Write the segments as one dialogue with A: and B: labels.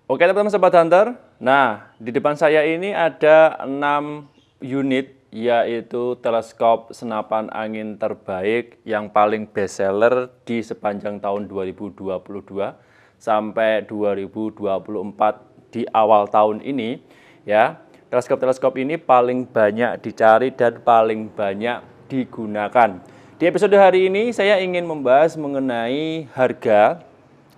A: Oke teman-teman Sobat Hunter, nah di depan saya ini ada 6 unit, yaitu teleskop senapan angin terbaik yang paling best seller di sepanjang tahun 2022 sampai 2024 di awal tahun ini. Ya, teleskop-teleskop ini paling banyak dicari dan paling banyak digunakan. Di episode hari ini saya ingin membahas mengenai harga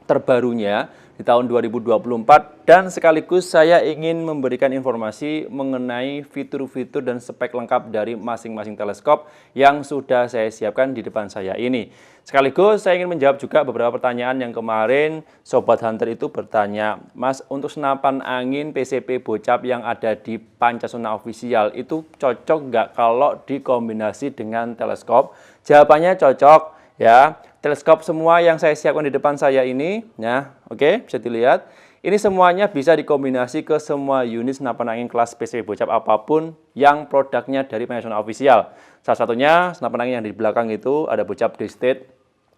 A: terbarunya di tahun 2024 dan sekaligus saya ingin memberikan informasi mengenai fitur-fitur dan spek lengkap dari masing-masing teleskop yang sudah saya siapkan di depan saya ini. Sekaligus saya ingin menjawab juga beberapa pertanyaan yang kemarin Sobat Hunter itu bertanya, Mas, untuk senapan angin PCP Bocap yang ada di Pancasona Official itu cocok nggak kalau dikombinasi dengan teleskop? Jawabannya cocok. Ya, teleskop semua yang saya siapkan di depan saya ini, ya, oke, bisa dilihat. Ini semuanya bisa dikombinasi ke semua unit senapan angin kelas PCP Bocap apapun yang produknya dari Pancasona Official. Salah satunya senapan angin yang di belakang itu ada Bocap D-State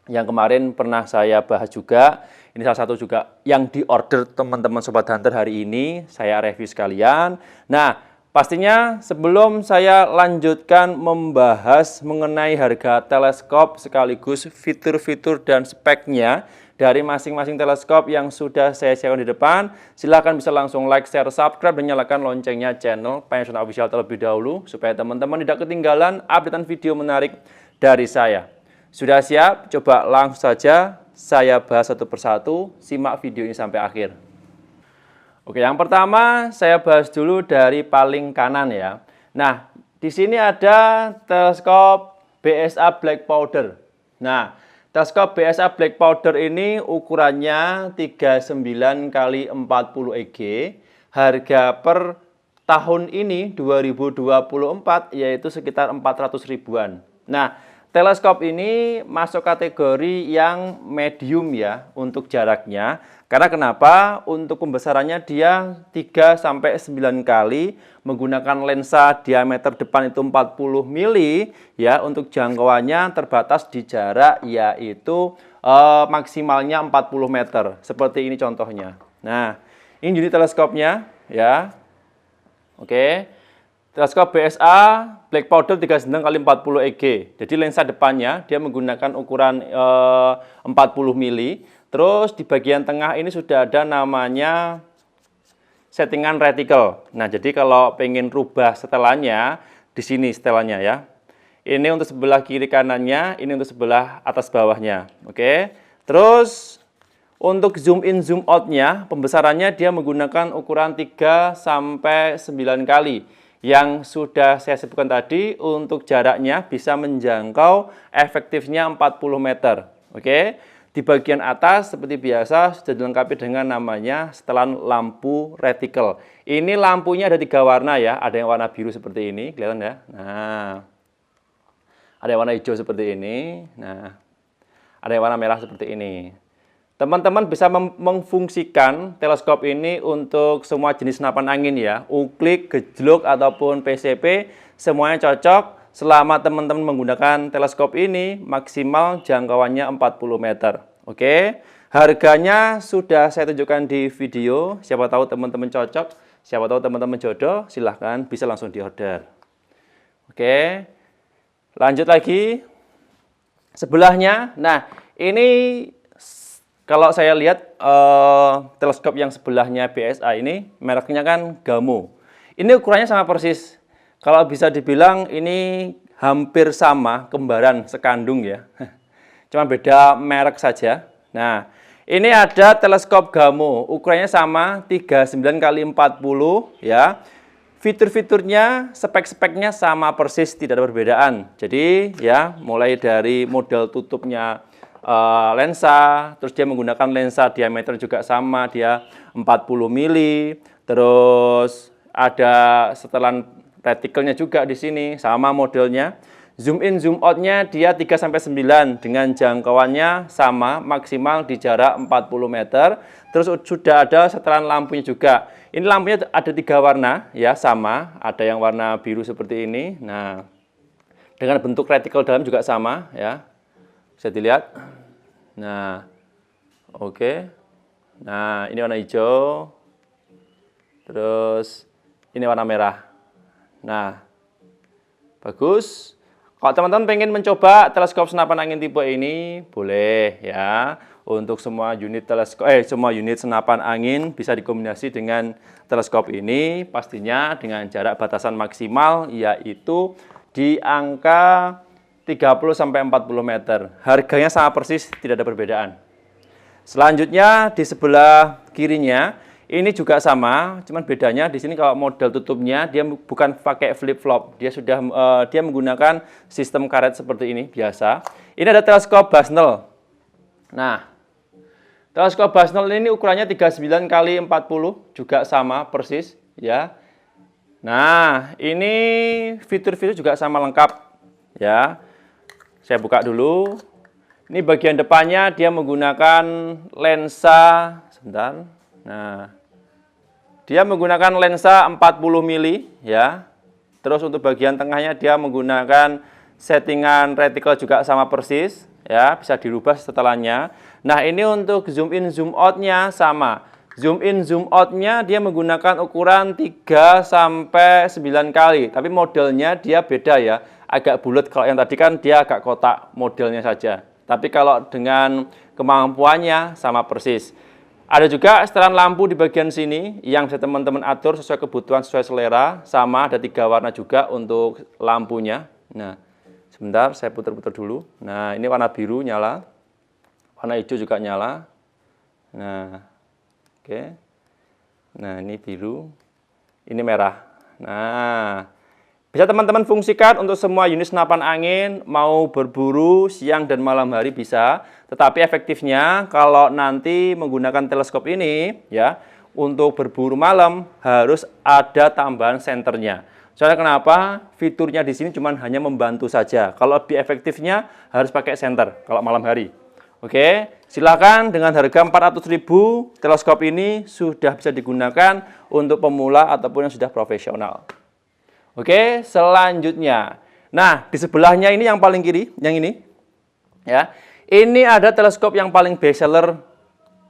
A: yang kemarin pernah saya bahas juga. Ini salah satu juga yang diorder teman-teman Sobat Hunter hari ini, saya review sekalian. Nah, pastinya sebelum saya lanjutkan membahas mengenai harga teleskop sekaligus fitur-fitur dan speknya dari masing-masing teleskop yang sudah saya siapkan di depan, silahkan bisa langsung like, share, subscribe, dan nyalakan loncengnya channel Pancasona Official terlebih dahulu supaya teman-teman tidak ketinggalan updatean video menarik dari saya. Sudah siap? Coba langsung saja saya bahas satu persatu, simak video ini sampai akhir. Oke, yang pertama saya bahas dulu dari paling kanan ya. Nah, di sini ada teleskop BSA Black Powder. Nah, teleskop BSA Black Powder ini ukurannya 39 x 40 EG. Harga per tahun ini 2024 yaitu sekitar 400 ribuan. Nah, teleskop ini masuk kategori yang medium ya untuk jaraknya. Karena kenapa? Untuk pembesarannya dia 3-9 kali menggunakan lensa diameter depan itu 40 mili ya, untuk jangkauannya terbatas di jarak yaitu maksimalnya 40 meter. Seperti ini contohnya. Nah, ini unit teleskopnya ya. Oke. Teleskop BSA Black Powder 39 x 40 EG. Jadi lensa depannya dia menggunakan ukuran 40 mili. Terus di bagian tengah ini sudah ada namanya settingan reticle. Nah, jadi kalau pengen rubah setelannya, di sini setelannya ya. Ini untuk sebelah kiri kanannya, ini untuk sebelah atas bawahnya. Oke. Terus untuk zoom in zoom out-nya, pembesarannya dia menggunakan ukuran 3-9 kali. Yang sudah saya sebutkan tadi, untuk jaraknya bisa menjangkau efektifnya 40 meter. Oke. Di bagian atas seperti biasa sudah dilengkapi dengan namanya setelan lampu reticle. Ini lampunya ada 3 warna ya, ada yang warna biru seperti ini, kelihatan ya. Nah, ada yang warna hijau seperti ini. Nah, ada yang warna merah seperti ini. Teman-teman bisa memfungsikan teleskop ini untuk semua jenis senapan angin ya, uklik, gejluk ataupun PCP, semuanya cocok. Selama teman-teman menggunakan teleskop ini, maksimal jangkauannya 40 meter. Oke, harganya sudah saya tunjukkan di video. Siapa tahu teman-teman cocok, siapa tahu teman-teman jodoh, silahkan bisa langsung diorder. Oke, lanjut lagi. Sebelahnya, nah ini kalau saya lihat teleskop yang sebelahnya BSA ini, mereknya kan Gamo. Ini ukurannya sama persis. Kalau bisa dibilang ini hampir sama, kembaran sekandung ya. Cuma beda merek saja. Nah, ini ada teleskop Gamo, ukurannya sama 39 x 40 ya. Fitur-fiturnya, spek-speknya sama persis, tidak ada perbedaan. Jadi ya, mulai dari model tutupnya lensa, terus dia menggunakan lensa diameter juga sama, dia 40 mili, terus ada setelan reticle-nya juga di sini, sama modelnya. Zoom in, zoom out-nya dia 3-9 dengan jangkauannya sama, maksimal di jarak 40 meter. Terus sudah ada setelan lampunya juga. Ini lampunya ada 3 warna, ya sama. Ada yang warna biru seperti ini. Nah, dengan bentuk reticle dalam juga sama, ya. Bisa dilihat. Nah, oke. Nah, ini warna hijau. Terus ini warna merah. Nah, bagus. Kalau teman-teman pengen mencoba teleskop senapan angin tipe ini, boleh ya. Untuk semua unit semua unit senapan angin bisa dikombinasi dengan teleskop ini, pastinya dengan jarak batasan maksimal yaitu di angka 30 sampai 40 meter. Harganya sama persis, tidak ada perbedaan. Selanjutnya di sebelah kirinya ini juga sama, cuman bedanya di sini kalau model tutupnya dia bukan pakai flip flop, dia menggunakan sistem karet seperti ini biasa. Ini ada teleskop Bushnell. Nah, teleskop Bushnell ini ukurannya 39 kali 40 juga sama persis ya. Nah, ini fitur-fitur juga sama lengkap ya. Saya buka dulu. Ini bagian depannya dia menggunakan lensa, sebentar. Nah, dia menggunakan lensa 40 mili ya. Terus untuk bagian tengahnya dia menggunakan settingan reticle juga sama persis ya, bisa dirubah setelannya. Nah, ini untuk zoom in zoom out-nya sama. Zoom in zoom out-nya dia menggunakan ukuran 3 sampai 9 kali, tapi modelnya dia beda ya. Agak bulat, kalau yang tadi kan dia agak kotak modelnya saja. Tapi kalau dengan kemampuannya sama persis. Ada juga setelan lampu di bagian sini yang bisa teman-teman atur sesuai kebutuhan, sesuai selera. Sama, ada 3 warna juga untuk lampunya. Nah, sebentar saya putar-putar dulu. Nah, ini warna biru nyala. Warna hijau juga nyala. Nah, oke. Nah, ini biru. Ini merah. Nah, bisa teman-teman fungsikan untuk semua unit senapan angin, mau berburu siang dan malam hari bisa. Tetapi efektifnya kalau nanti menggunakan teleskop ini ya, untuk berburu malam harus ada tambahan senternya. Soalnya kenapa? Fiturnya di sini cuma hanya membantu saja. Kalau lebih efektifnya harus pakai senter kalau malam hari. Oke, silakan dengan harga 400.000 teleskop ini sudah bisa digunakan untuk pemula ataupun yang sudah profesional. Oke, selanjutnya. Nah, di sebelahnya ini yang paling kiri, yang ini. Ya. Ini ada teleskop yang paling best seller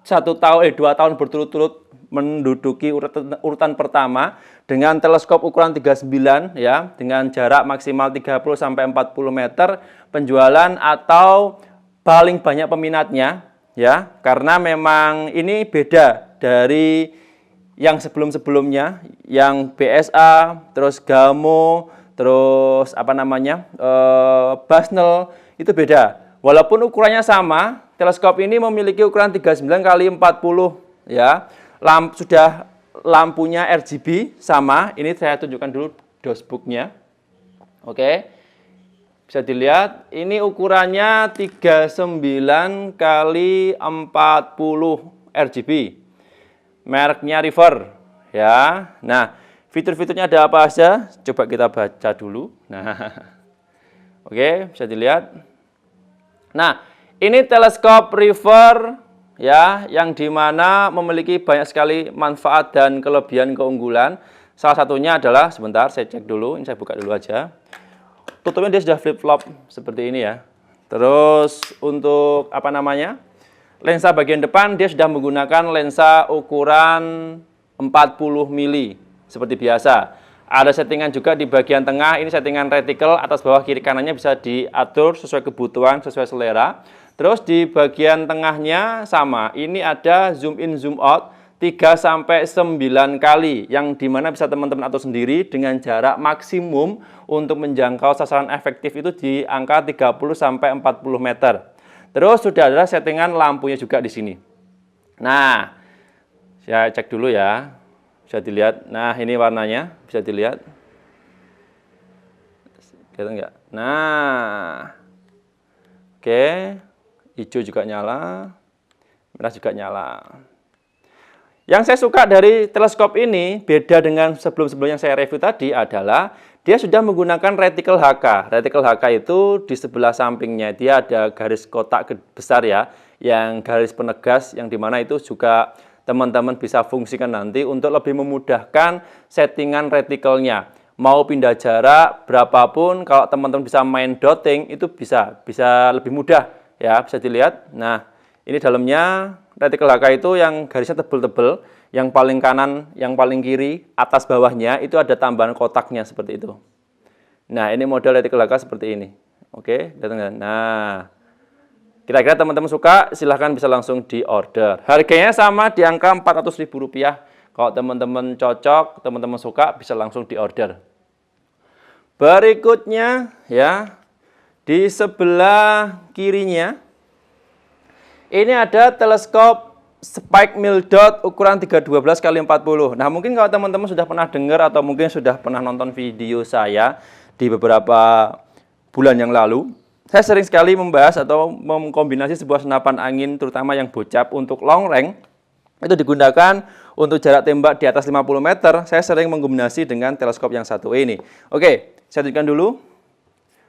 A: 2 tahun berturut-turut menduduki urutan pertama dengan teleskop ukuran 39 ya, dengan jarak maksimal 30 sampai 40 meter penjualan atau paling banyak peminatnya ya, karena memang ini beda dari yang sebelum-sebelumnya, yang BSA, terus Gamo, terus Bushnell, itu beda. Walaupun ukurannya sama, teleskop ini memiliki ukuran 39 kali 40 ya. Sudah lampunya RGB sama. Ini saya tunjukkan dulu dosbooknya. Oke. Bisa dilihat, ini ukurannya 39 kali 40 RGB. Mereknya River ya. Nah, fitur-fiturnya ada apa aja? Coba kita baca dulu. Nah, oke, bisa dilihat. Nah, ini teleskop River ya, yang dimana memiliki banyak sekali manfaat dan kelebihan keunggulan. Salah satunya adalah, sebentar saya cek dulu, ini saya buka dulu aja. Tutupnya dia sudah flip flop seperti ini ya. Terus untuk lensa bagian depan dia sudah menggunakan lensa ukuran 40 mili seperti biasa. Ada settingan juga di bagian tengah, ini settingan reticle atas bawah kiri kanannya bisa diatur sesuai kebutuhan, sesuai selera. Terus di bagian tengahnya sama, ini ada zoom in zoom out 3 sampai 9 kali yang dimana bisa teman-teman atur sendiri dengan jarak maksimum untuk menjangkau sasaran efektif itu di angka 30 sampai 40 meter. Terus sudah ada settingan lampunya juga di sini. Nah, saya cek dulu ya. Bisa dilihat. Nah, ini warnanya bisa dilihat. Kelihatan nggak? Nah, oke. Hijau juga nyala. Merah juga nyala. Yang saya suka dari teleskop ini, beda dengan sebelum-sebelumnya saya review tadi adalah dia sudah menggunakan reticle HK. Reticle HK itu di sebelah sampingnya dia ada garis kotak besar ya, yang garis penegas yang dimana itu juga teman-teman bisa fungsikan nanti untuk lebih memudahkan settingan reticle-nya. Mau pindah jarak berapapun, kalau teman-teman bisa main dotting itu bisa lebih mudah ya, bisa dilihat. Nah, ini dalamnya reticle HK itu yang garisnya tebel-tebel. Yang paling kanan, yang paling kiri, atas bawahnya itu ada tambahan kotaknya seperti itu. Nah, ini model reticle HK seperti ini. Oke, datang. Nah, kira-kira teman-teman suka, silahkan bisa langsung di order. Harganya sama di angka Rp400.000. Kalau teman-teman cocok, teman-teman suka, bisa langsung di order. Berikutnya, ya, di sebelah kirinya, ini ada teleskop Spike Mildot ukuran 312x40. Nah, mungkin kalau teman-teman sudah pernah dengar atau mungkin sudah pernah nonton video saya di beberapa bulan yang lalu, saya sering sekali membahas atau mengkombinasi sebuah senapan angin terutama yang bocap untuk long range. Itu digunakan untuk jarak tembak di atas 50 meter. Saya sering mengkombinasi dengan teleskop yang satu ini. Oke, saya tunjukkan dulu.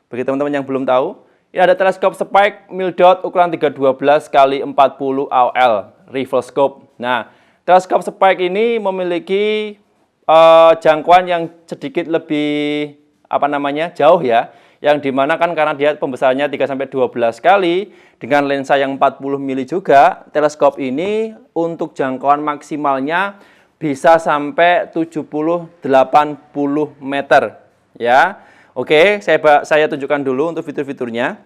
A: Bagi teman-teman yang belum tahu, ini ada teleskop Spike Mildot ukuran 312x40 AOL rifle scope. Nah, teleskop Spike ini memiliki jangkauan yang sedikit lebih jauh ya, yang dimana kan karena dia pembesarannya 3-12 kali dengan lensa yang 40 mili juga, teleskop ini untuk jangkauan maksimalnya bisa sampai 70-80 meter ya. Oke, saya tunjukkan dulu untuk fitur-fiturnya.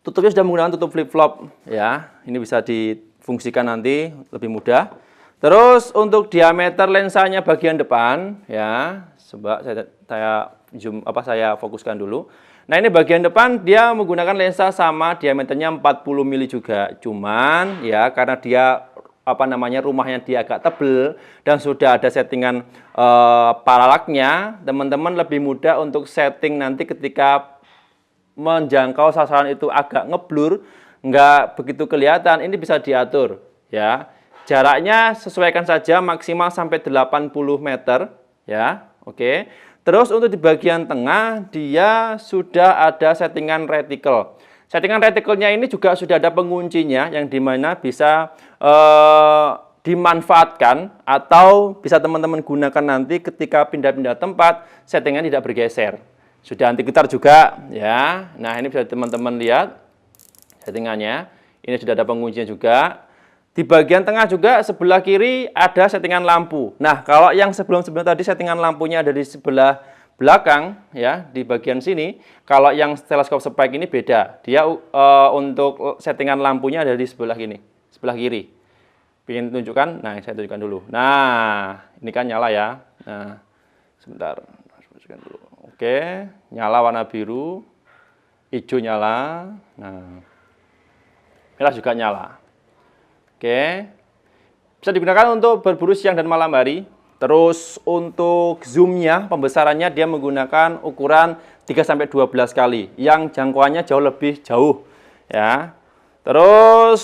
A: Tutupnya sudah menggunakan tutup flip flop ya, ini bisa difungsikan nanti lebih mudah. Terus untuk diameter lensanya bagian depan ya, coba saya fokuskan dulu. Nah, ini bagian depan dia menggunakan lensa sama diameternya 40 mili juga. Cuman ya karena dia rumahnya dia agak tebel dan sudah ada settingan paralaknya, teman-teman lebih mudah untuk setting nanti ketika menjangkau sasaran itu agak ngeblur, nggak begitu kelihatan, ini bisa diatur ya. Jaraknya sesuaikan saja maksimal sampai 80 meter ya. Oke. Terus untuk di bagian tengah dia sudah ada settingan reticle. Settingan reticle-nya ini juga sudah ada penguncinya yang dimana bisa dimanfaatkan atau bisa teman-teman gunakan nanti ketika pindah-pindah tempat, settingan tidak bergeser. Sudah anti getar juga ya. Nah, ini bisa teman-teman lihat settingannya. Ini sudah ada penguncinya juga. Di bagian tengah juga sebelah kiri ada settingan lampu. Nah, kalau yang sebelum-sebelum tadi settingan lampunya ada di sebelah belakang ya, di bagian sini. Kalau yang teleskop Spike ini beda. Dia untuk settingan lampunya ada di sebelah sebelah kiri. Ingin tunjukkan? Nah, saya tunjukkan dulu. Nah, ini kan nyala ya. Nah, sebentar. Tunjukkan dulu. Oke, nyala warna biru, hijau nyala. Nah, merah juga nyala. Oke, bisa digunakan untuk berburu siang dan malam hari. Terus untuk zoomnya, pembesarannya dia menggunakan ukuran 3-12 kali, yang jangkauannya jauh lebih jauh ya. Terus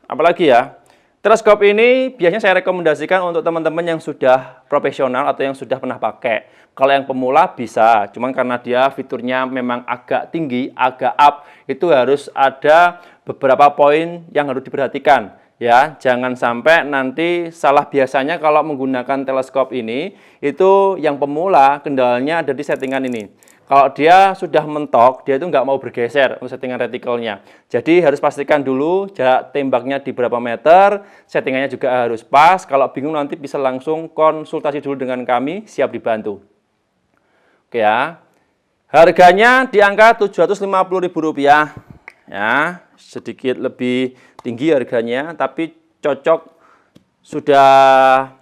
A: apalagi ya, teleskop ini biasanya saya rekomendasikan untuk teman-teman yang sudah profesional atau yang sudah pernah pakai. Kalau yang pemula bisa, cuman karena dia fiturnya memang agak tinggi, agak up, itu harus ada beberapa poin yang harus diperhatikan. Ya, jangan sampai nanti salah. Biasanya kalau menggunakan teleskop ini, itu yang pemula kendalanya ada di settingan ini. Kalau dia sudah mentok, dia itu nggak mau bergeser untuk settingan reticle-nya. Jadi harus pastikan dulu jarak tembaknya di berapa meter, settingannya juga harus pas. Kalau bingung nanti bisa langsung konsultasi dulu dengan kami, siap dibantu. Oke ya, harganya di angka Rp750.000 ya, sedikit lebih tinggi harganya, tapi cocok, sudah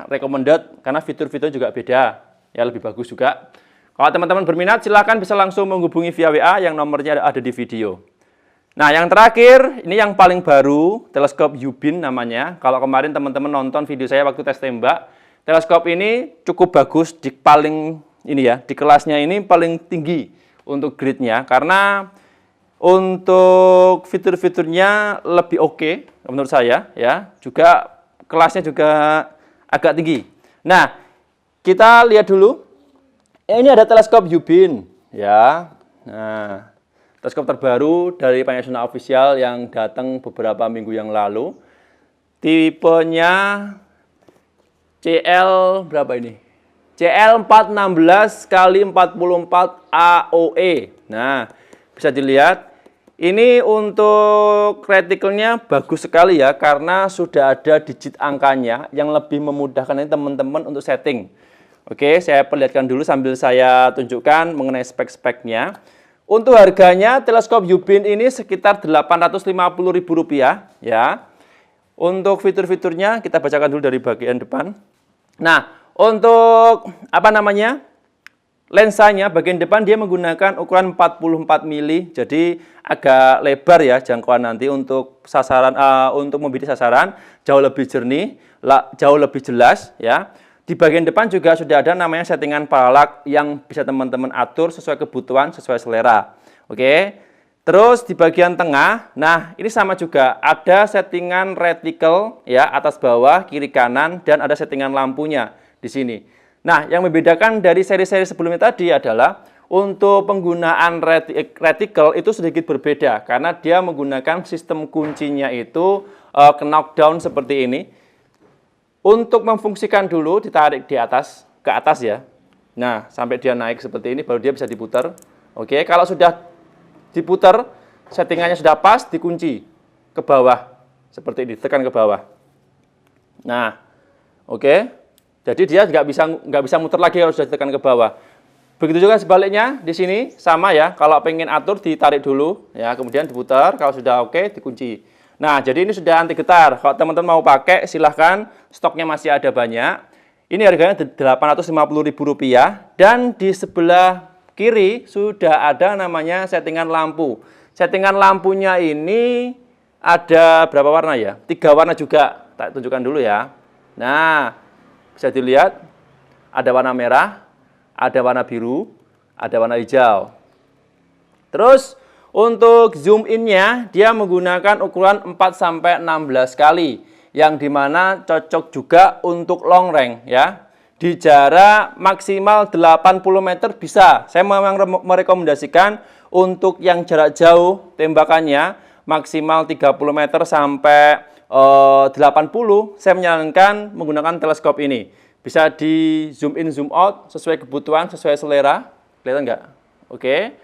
A: recommended karena fitur-fitur juga beda ya, lebih bagus juga. Kalau teman-teman berminat silahkan bisa langsung menghubungi via WA yang nomornya ada di video. Nah, yang terakhir ini yang paling baru, teleskop Yubin namanya. Kalau kemarin teman-teman nonton video saya waktu tes tembak, teleskop ini cukup bagus di di kelasnya ini paling tinggi untuk grade-nya karena untuk fitur-fiturnya lebih oke menurut saya ya, juga kelasnya juga agak tinggi. Nah, kita lihat dulu. Ini ada teleskop Yubin ya. Nah, teleskop terbaru dari Panasonic Official yang datang beberapa minggu yang lalu. Tipenya CL berapa ini? CL 416x44 AOE. Nah, bisa dilihat Ini untuk retikelnya bagus sekali ya, karena sudah ada digit angkanya yang lebih memudahkan ini teman-teman untuk setting. Oke, saya perlihatkan dulu sambil saya tunjukkan mengenai spek-speknya. Untuk harganya teleskop Yubin ini sekitar Rp850.000 ya. Untuk fitur-fiturnya kita bacakan dulu dari bagian depan. Nah, untuk lensanya bagian depan dia menggunakan ukuran 44 mili, jadi agak lebar ya jangkauan nanti untuk sasaran untuk membidik sasaran jauh lebih jernih, jauh lebih jelas ya. Di bagian depan juga sudah ada namanya settingan paralak yang bisa teman-teman atur sesuai kebutuhan, sesuai selera. Oke. Terus di bagian tengah, nah ini sama juga ada settingan reticle ya, atas bawah, kiri kanan, dan ada settingan lampunya di sini. Nah, yang membedakan dari seri-seri sebelumnya tadi adalah untuk penggunaan reticle itu sedikit berbeda karena dia menggunakan sistem kuncinya itu knockdown seperti ini. Untuk memfungsikan dulu ditarik di atas ke atas ya. Nah, sampai dia naik seperti ini baru dia bisa diputar. Oke, kalau sudah diputar, settingannya sudah pas, dikunci ke bawah seperti ini, tekan ke bawah. Nah, oke. Jadi dia nggak bisa muter lagi kalau sudah ditekan ke bawah. Begitu juga sebaliknya di sini sama ya. Kalau pengen atur ditarik dulu ya, kemudian diputar. Kalau sudah oke dikunci. Nah, jadi ini sudah anti getar. Kalau teman-teman mau pakai silahkan, stoknya masih ada banyak. Ini harganya Rp850.000 dan di sebelah kiri sudah ada namanya settingan lampu. Settingan lampunya ini ada berapa warna ya? 3 warna juga. Tak tunjukkan dulu ya. Nah, bisa dilihat ada warna merah, ada warna biru, ada warna hijau. Terus untuk zoom in-nya dia menggunakan ukuran 4-16 kali yang dimana cocok juga untuk long range ya. Di jarak maksimal 80 meter bisa. Saya memang merekomendasikan untuk yang jarak jauh tembakannya maksimal 30 meter sampai 80, saya menyarankan menggunakan teleskop ini. Bisa di zoom in, zoom out, sesuai kebutuhan, sesuai selera. Kelihatan nggak? Oke.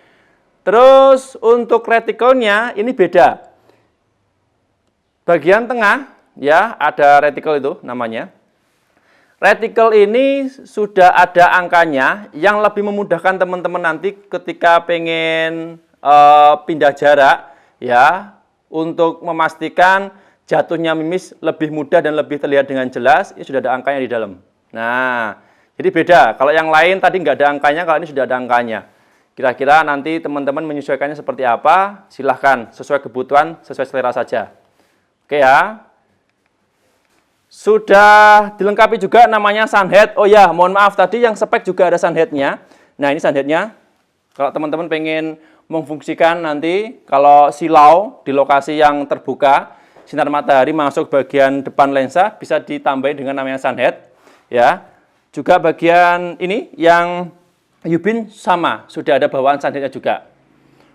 A: Terus untuk reticle-nya ini beda. Bagian tengah, ya ada reticle itu namanya. Reticle ini sudah ada angkanya yang lebih memudahkan teman-teman nanti ketika pengen pindah jarak, ya, untuk memastikan jatuhnya mimis lebih mudah dan lebih terlihat dengan jelas, ini sudah ada angkanya di dalam. Nah, jadi beda. Kalau yang lain tadi nggak ada angkanya, kalau ini sudah ada angkanya. Kira-kira nanti teman-teman menyesuaikannya seperti apa, silahkan sesuai kebutuhan, sesuai selera saja. Oke ya. Sudah dilengkapi juga namanya sunhead. Oh ya, mohon maaf tadi yang spek juga ada sunheadnya. Nah, ini sunheadnya. Kalau teman-teman pengen memfungsikan nanti, kalau silau di lokasi yang terbuka, sinar matahari masuk bagian depan lensa bisa ditambahin dengan namanya sunhead ya. Juga bagian ini yang Yubin sama, sudah ada bawaan sunheadnya juga.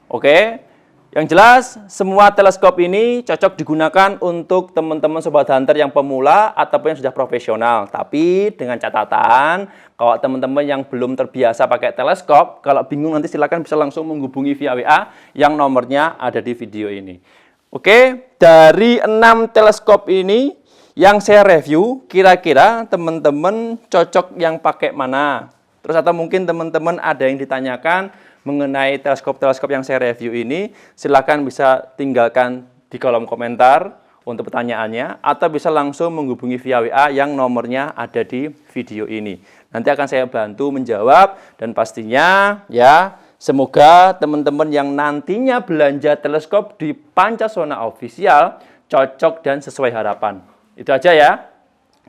A: Oke. Yang jelas semua teleskop ini cocok digunakan untuk teman-teman sobat hunter yang pemula ataupun yang sudah profesional. Tapi dengan catatan kalau teman-teman yang belum terbiasa pakai teleskop, kalau bingung nanti silakan bisa langsung menghubungi via WA yang nomornya ada di video ini. Oke, dari 6 teleskop ini yang saya review, kira-kira teman-teman cocok yang pakai mana? Terus atau mungkin teman-teman ada yang ditanyakan mengenai teleskop-teleskop yang saya review ini, silakan bisa tinggalkan di kolom komentar untuk pertanyaannya, atau bisa langsung menghubungi via WA yang nomornya ada di video ini. Nanti akan saya bantu menjawab, dan pastinya ya, semoga teman-teman yang nantinya belanja teleskop di Pancasona Official cocok dan sesuai harapan. Itu aja ya.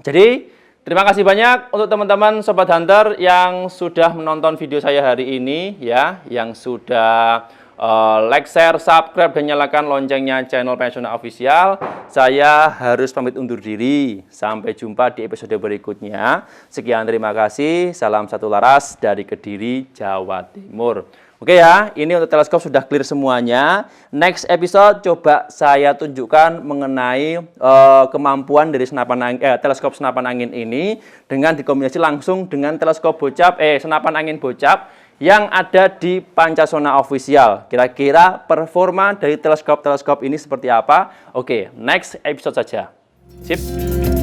A: Jadi, terima kasih banyak untuk teman-teman Sobat Hunter yang sudah menonton video saya hari ini ya, yang sudah like, share, subscribe, dan nyalakan loncengnya channel Pancasona Official. Saya harus pamit undur diri. Sampai jumpa di episode berikutnya. Sekian, terima kasih. Salam satu laras dari Kediri, Jawa Timur. Oke ya, ini untuk teleskop sudah clear semuanya. Next episode coba saya tunjukkan mengenai kemampuan dari teleskop senapan angin ini dengan dikombinasi langsung dengan teleskop bocap, senapan angin bocap yang ada di Pancasona Official. Kira-kira performa dari teleskop-teleskop ini seperti apa? Oke, next episode saja. Sip.